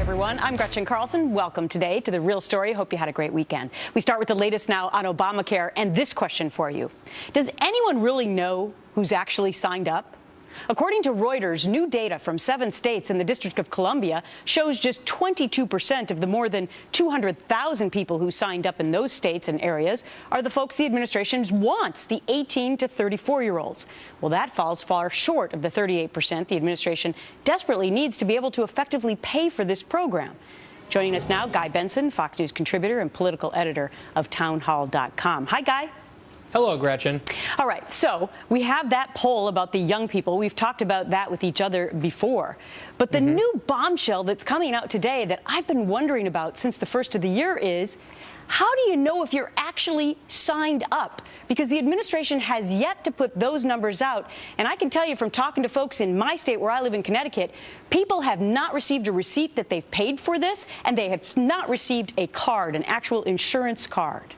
everyone. I'm Gretchen Carlson. Welcome today to The Real Story. Hope you had a great weekend. We start with the latest now on Obamacare and this question for you. Does anyone really know who's actually signed up? According to Reuters, new data from 7 states and the District of Columbia shows just 22% of the more than 200,000 people who signed up in those states and areas are the folks the administration wants, the 18 to 34-year-olds. Well, that falls far short of the 38% the administration desperately needs to be able to effectively pay for this program. Joining us now, Guy Benson, Fox News contributor and political editor of townhall.com. Hi, Guy. Hello, Gretchen. All right, so we have that poll about the young people. We've talked about that with each other before. But the new bombshell that's coming out today that I've been wondering about since the first of the year is, how do you know if you're actually signed up? Because the administration has yet to put those numbers out. And I can tell you from talking to folks in my state where I live in Connecticut, people have not received a receipt that they've paid for this, and they have not received a card, an actual insurance card.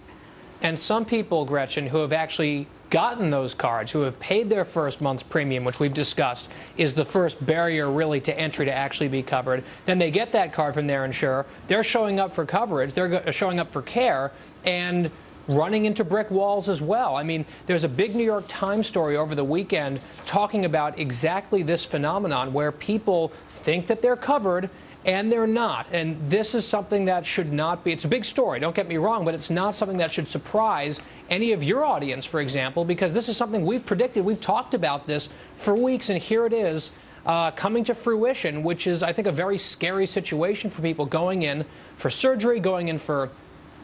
And some people, Gretchen, who have actually gotten those cards, who have paid their first month's premium, which we've discussed, is the first barrier really to entry to actually be covered. Then they get that card from their insurer. They're showing up for coverage. They're showing up for care and running into brick walls as well. I mean, there's a big New York Times story over the weekend talking about exactly this phenomenon where people think that they're covered and they're not. And this is something that should not be, it's a big story, don't get me wrong, but it's not something that should surprise any of your audience, for example, because this is something we've predicted. We've talked about this for weeks, and here it is coming to fruition, which is, I think, a very scary situation for people going in for surgery, going in for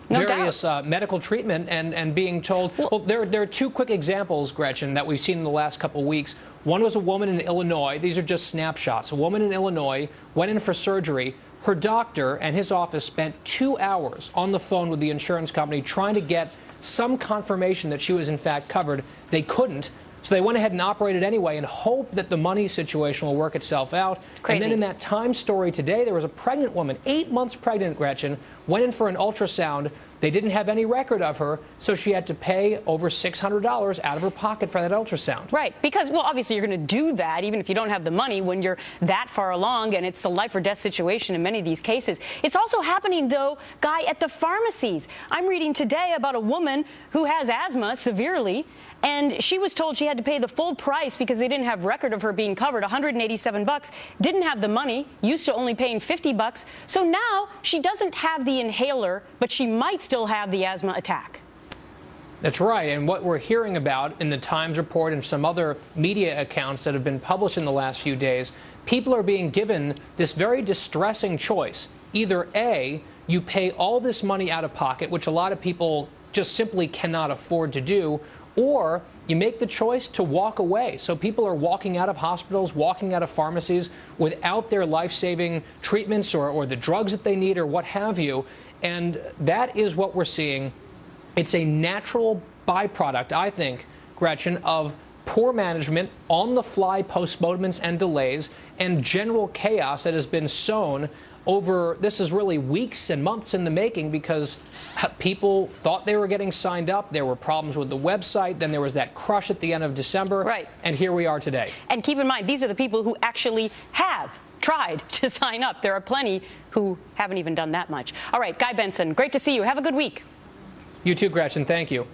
various medical treatment and being told, well, there are 2 quick examples, Gretchen, that we've seen in the last couple of weeks. One was a woman in Illinois. These are just snapshots. A woman in Illinois went in for surgery. Her doctor and his office spent 2 hours on the phone with the insurance company trying to get some confirmation that she was in fact covered. They couldn't. So they went ahead and operated anyway and hope that the money situation will work itself out. Crazy. And then in that Times story today, there was a pregnant woman, 8 months pregnant, Gretchen, went in for an ultrasound. They didn't have any record of her, so she had to pay over $600 out of her pocket for that ultrasound. Right, because, well, obviously you're going to do that even if you don't have the money when you're that far along, and it's a life or death situation in many of these cases. It's also happening, though, Guy, at the pharmacies. I'm reading today about a woman who has asthma severely, and she was told she had to pay the full price because they didn't have record of her being covered, $187, didn't have the money, used to only paying $50. So now she doesn't have the inhaler, but she might still have the asthma attack. That's right. And what we're hearing about in the Times report and some other media accounts that have been published in the last few days, people are being given this very distressing choice. Either A, you pay all this money out of pocket, which a lot of people just simply cannot afford to do, or you make the choice to walk away. So people are walking out of hospitals, walking out of pharmacies without their life-saving treatments or the drugs that they need or what have you. And that is what we're seeing. It's a natural byproduct, I think, Gretchen, of poor management, on-the-fly postponements and delays, and general chaos that has been sown over, this is really weeks and months in the making, because people thought they were getting signed up. There were problems with the website. Then there was that crush at the end of December. Right. And here we are today. And keep in mind, these are the people who actually have tried to sign up. There are plenty who haven't even done that much. All right, Guy Benson, great to see you. Have a good week. You too, Gretchen. Thank you.